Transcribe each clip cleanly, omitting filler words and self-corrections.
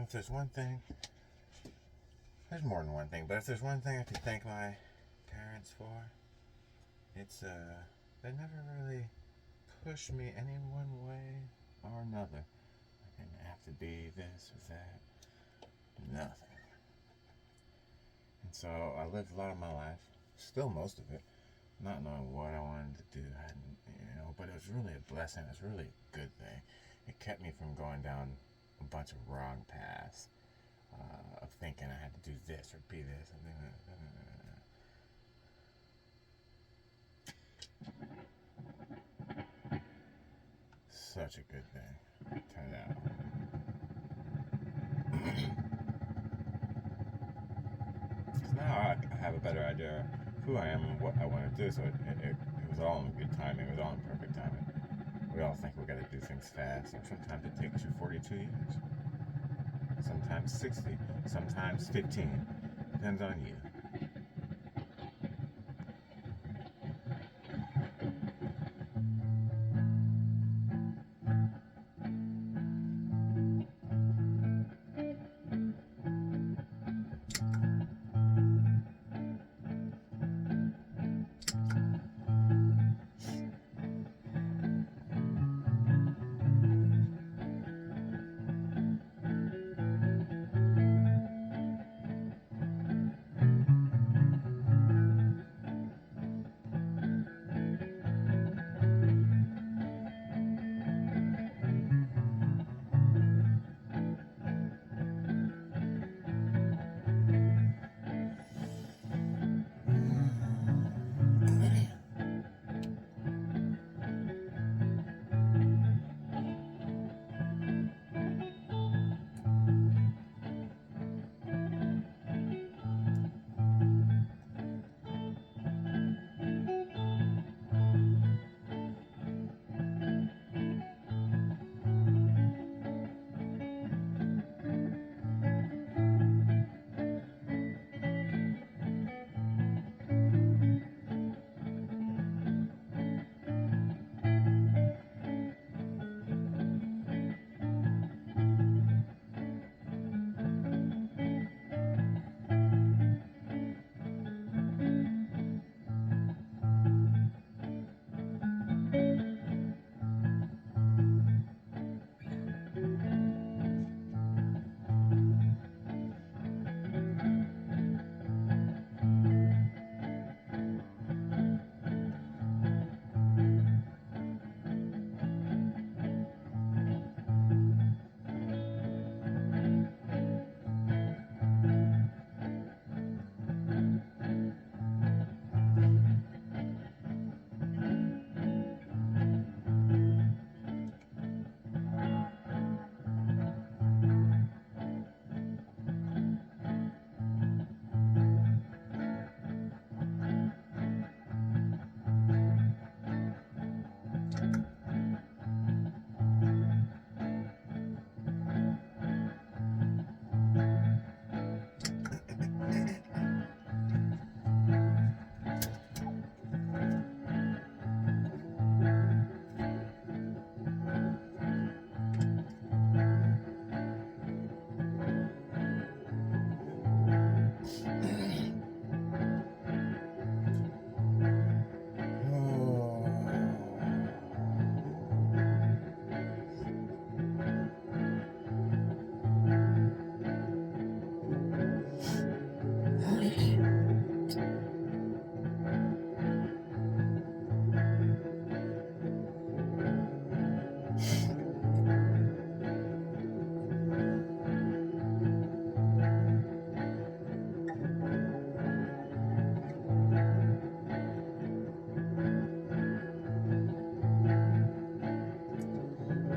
if there's one thing, there's more than one thing, but if there's one thing I could thank my parents for, it's they never really pushed me any one way or another. I didn't have to be this or that. Nothing. And so I lived a lot of my life, still most of it, not knowing what I wanted to do. But it was really a blessing. It was really a good thing. It kept me from going down a bunch of wrong paths of thinking I had to do this or be this. Such a good thing. Turned out. Because now I have a better idea of who I am and what I want to do. So it was all in good timing. It was all in perfect timing. We all think we got to do things fast, and sometimes it takes you 42 years. Sometimes 60. Sometimes 15. Depends on you.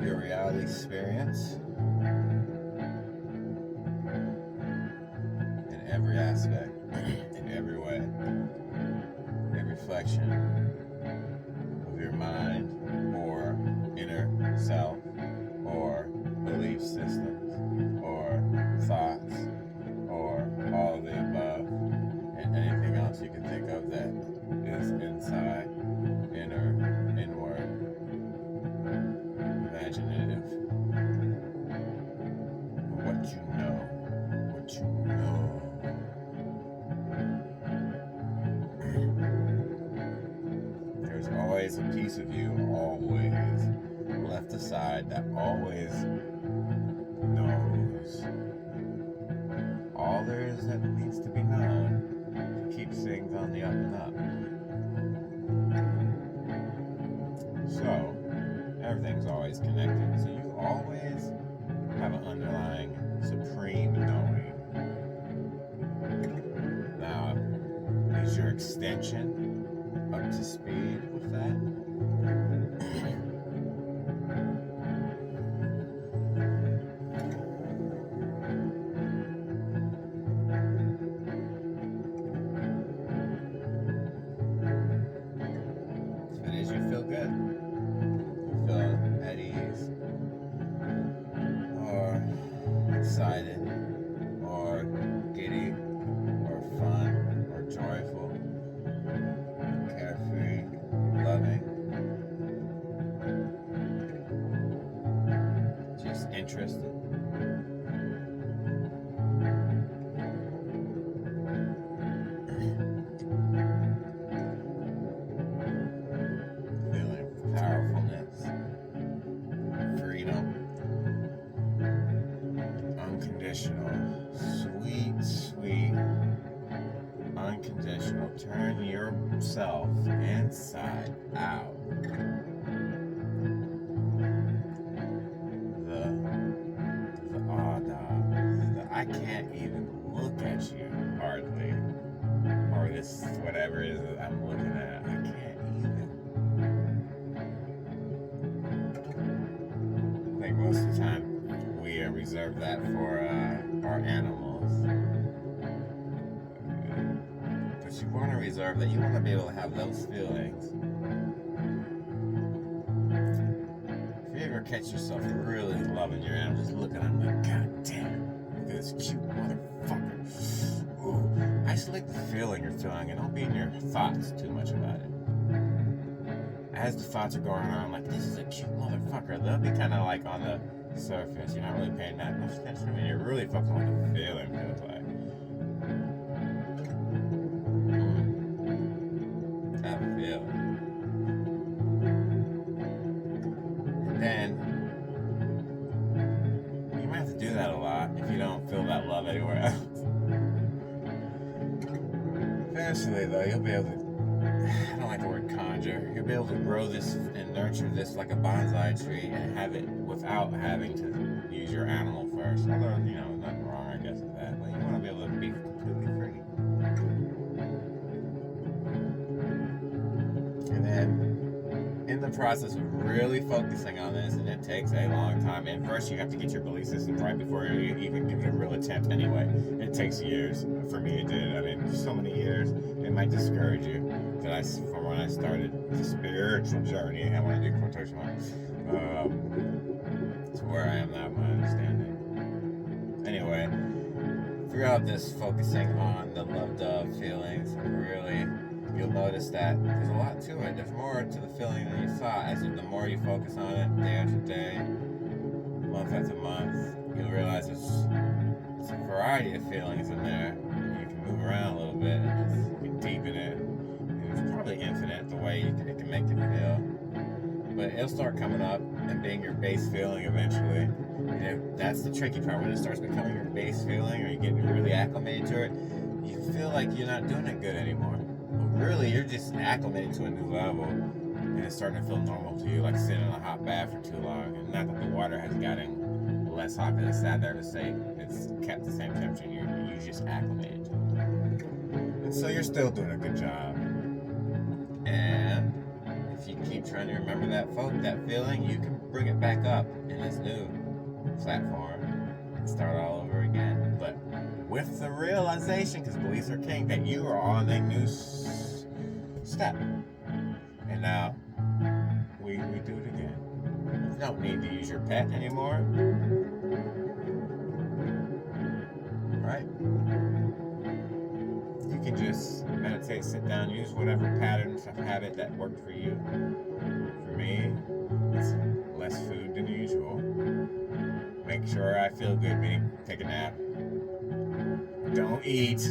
Your reality experience in every aspect, in every way, a reflection of your mind or inner self or belief systems or thoughts or all of the above and anything else you can think of that is inside, inner, inward, imaginative, what you know piece of you always left aside that always knows all there is that needs to be known to keep things on the up and up. So, everything's always connected. So you always have an underlying supreme knowing. Now, is your extension up to speed with that? If it is, you feel good. You feel at ease, or excited, or giddy, or fun, or joyful, carefree, loving, just interested. Feeling powerfulness, freedom, unconditional, sweet, sweet, unconditional. Turn yourself inside out. I can't even look at you hardly, or this whatever it is that I'm looking at. I can't even. I think most of the time we reserve that for our animals, but you want to reserve that. You want to be able to have those feelings. If you ever catch yourself really loving your animal, just looking at them like, God damn. This cute motherfucker. Ooh. Isolate the feeling you're feeling and don't be in your thoughts too much about it. As the thoughts are going on, like, this is a cute motherfucker, they'll be kind of like on the surface. You're not really paying that much attention, and you're really focusing on what the feeling feels like. That feeling. And then do that a lot if you don't feel that love anywhere else. Eventually, though, you'll be able to, I don't like the word conjure, you'll be able to grow this and nurture this like a bonsai tree and have it without having to use your animal first. Although, nothing wrong, I guess, with that. But you want to be able to be completely free. And then, in the process of really focusing on this, and it takes a long time, and first you have to get your belief system right before you even give it a real attempt anyway. It takes years. For me, it did. I mean, so many years. It might discourage you that from when I started the spiritual journey, I want to do quotation marks, to where I am now, my understanding. Anyway, throughout this focusing on the loved of feelings, really, you'll notice that there's a lot to it. There's more to the feeling than you thought. As the more you focus on it, day after day, month after month, you'll realize it's a variety of feelings in there. You can move around a little bit, you can deepen it. And it's probably infinite the way it can make you feel. But it'll start coming up and being your base feeling eventually. And that's the tricky part. When it starts becoming your base feeling, or you're getting really acclimated to it, you feel like you're not doing it good anymore. Really, you're just acclimated to a new level, and it's starting to feel normal to you, like sitting in a hot bath for too long. And not that the water has gotten less hot, but it's sat there to say it's kept the same temperature, and you just acclimated to it. And so you're still doing a good job. And if you keep trying to remember that feeling, you can bring it back up in this new platform and start all over again. But with the realization, because beliefs are king, that you are on a new step. And now we do it again. You don't need to use your pet anymore. Right? You can just meditate, sit down, use whatever patterns of habit that worked for you. For me, it's less food than usual. Make sure I feel good, meaning take a nap. Don't eat.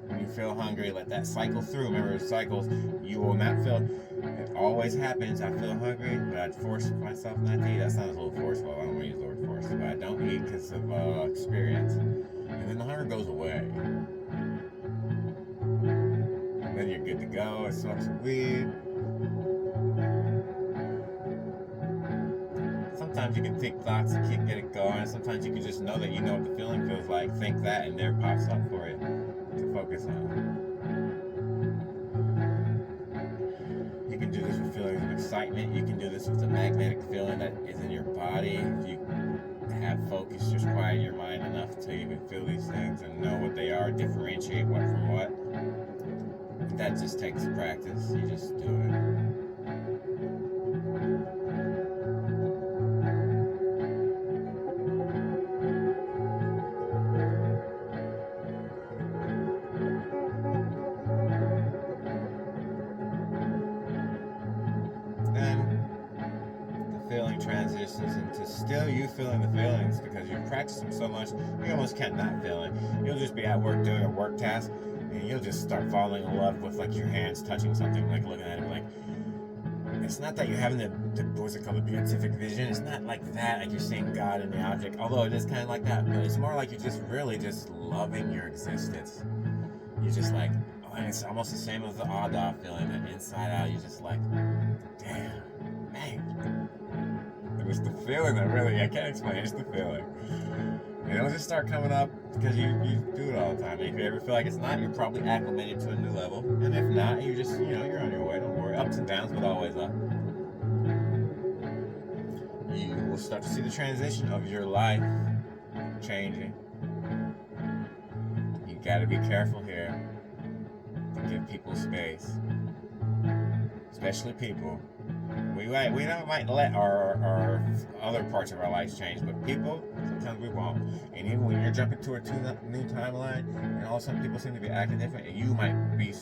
When you feel hungry, let that cycle through. Remember, cycles, you will not feel It always happens. I feel hungry, but I force myself not to eat. That sounds a little forceful. I don't want to use the word force, but I don't eat because of experience. And then the hunger goes away. And then you're good to go. It smokes some weed. Sometimes you can think thoughts and keep getting going. Sometimes you can just know that you know what the feeling feels like. Think that, and there pops up for it to focus on. You can do this with feelings of excitement. You can do this with a magnetic feeling that is in your body. If you have focus, just quiet your mind enough to even feel these things and know what they are, differentiate what from what. That just takes practice. You just do it. Feeling transitions into still you feeling the feelings because you've practiced them so much you almost can't not feel it. You'll just be at work doing a work task and you'll just start falling in love with like your hands touching something, like looking at it, like it's not that you're having the what's it called, the beatific vision. It's not like that, like you're seeing God in the object, although it is kind of like that, but it's more like you're just really just loving your existence. You're just like, oh, and it's almost the same as the Ada feeling, that inside out you're just like, damn, man. It was the feeling that really, I can't explain, it's the feeling. And it'll just start coming up because you do it all the time. And if you ever feel like it's not, you're probably acclimated to a new level. And if not, you just, you're on your way, don't worry. Ups and downs, but always up. You will start to see the transition of your life changing. You gotta be careful here to give people space. Especially people. We might let our other parts of our lives change, but people, sometimes we won't. And even when you're jumping to a new timeline, and all of a sudden people seem to be acting different, and you might be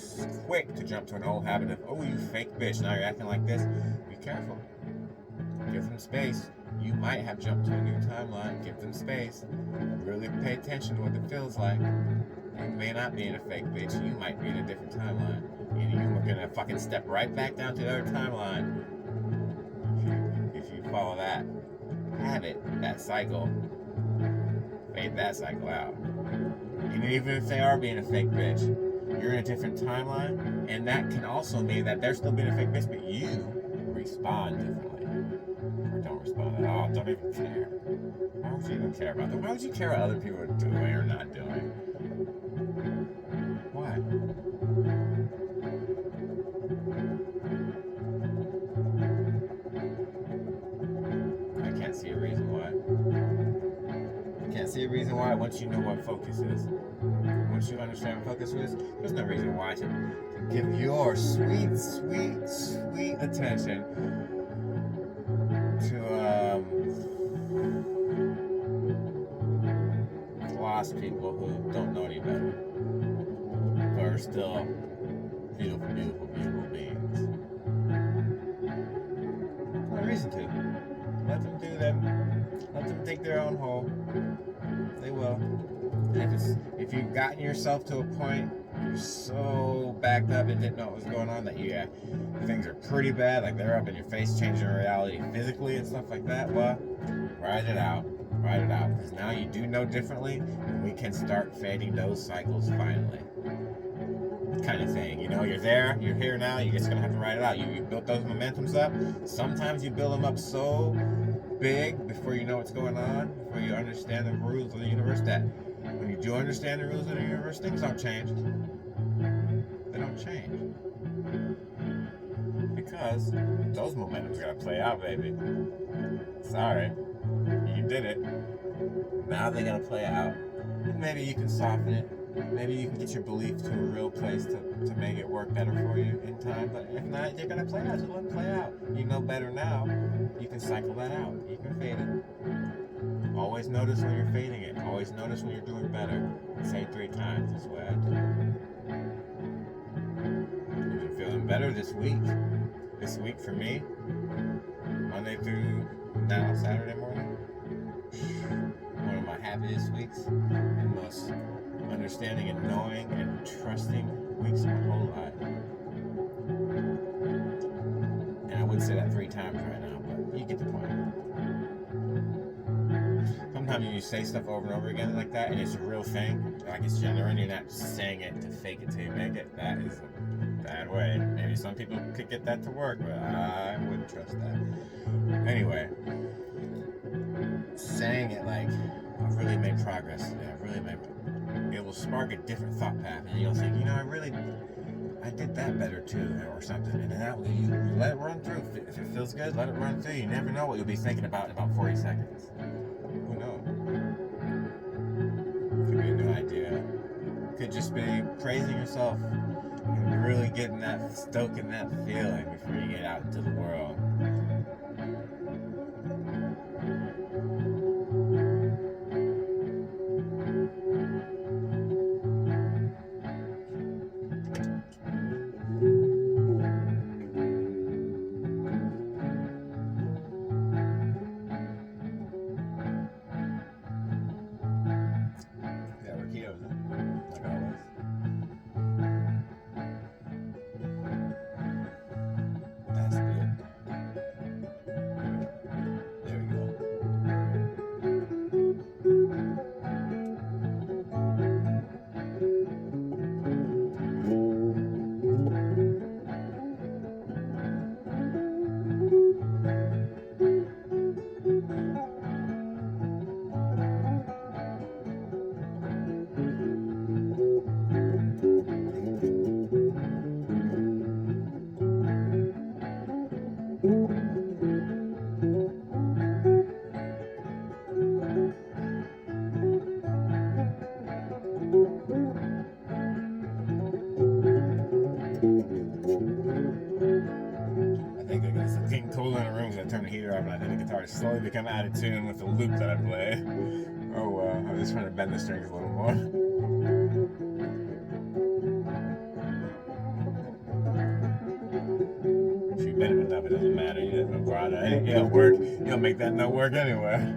quick to jump to an old habit of, oh, you fake bitch, now you're acting like this. Be careful. Give them space. You might have jumped to a new timeline. Give them space. Really pay attention to what it feels like. You may not be in a fake bitch. You might be in a different timeline. And you're gonna fucking step right back down to the other timeline. If you follow that habit, that cycle, fade that cycle out. And even if they are being a fake bitch, you're in a different timeline, and that can also mean that they're still being a fake bitch, but you respond differently. Or don't respond at all. Don't even care. Why would you even care about them? Why would you care what other people are doing or not doing? Why? I can't see a reason why. I can't see a reason why once you know what focus is. Once you understand what focus is, there's no reason why to give your sweet, sweet, sweet attention to lost people who don't know any better, but are still beautiful, beautiful, beautiful beings. No reason to. Let them do them. Let them dig their own hole. They will. And if you've gotten yourself to a point you're so backed up and didn't know what was going on that things are pretty bad, like they're up in your face, changing reality physically and stuff like that, well, ride it out. Ride it out. Because now you do know differently, and we can start fading those cycles finally. Kind of thing. You're there, you're here now, you're just going to have to ride it out. You built those momentums up. Sometimes you build them up so big before you know what's going on, before you understand the rules of the universe, that when you do understand the rules of the universe, things don't change. They don't change. Because those momentums got to play out, baby. Sorry. You did it. Now they're going to play out. Maybe you can soften it. Maybe you can get your belief to a real place to make it work better for you in time. But if not, they're going to play out. Just let them play out. You know better now. You can cycle that out. You can fade it. Always notice when you're fading it. Always notice when you're doing better. Say 3 times. That's what I do. You've been feeling better this week. This week for me, Monday through now Saturday morning, one of my happiest weeks, and most understanding and knowing and trusting weeks of my whole life. get the point. Sometimes when you say stuff over and over again like that, and it's a real thing, like it's genuine, you're not just saying it to fake it till you make it. That is a bad way. Maybe some people could get that to work, but I wouldn't trust that. Anyway, saying it like, I've really made progress today. It will spark a different thought path, and you'll think, I did that better too, or something. And then that way you let it run through. If it feels good, let it run through. You never know what you'll be thinking about in about 40 seconds. Who knows? Could be a new idea. Could just be praising yourself and really stoking that feeling before you get out into the world. Yeah, we're ketos, like always. That's good. There we go. I think it's getting cooler in the room because I turned the heater off, and I think the guitar is slowly becoming out of tune with the loop that I play. Oh well, I'm just trying to bend the strings a little more. If you bend it enough, it doesn't matter. You don't bother. It'll work. You'll make that note work anyway.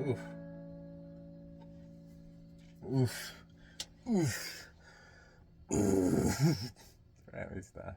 Oof. Oof. Oof. Oof. Right, we stop.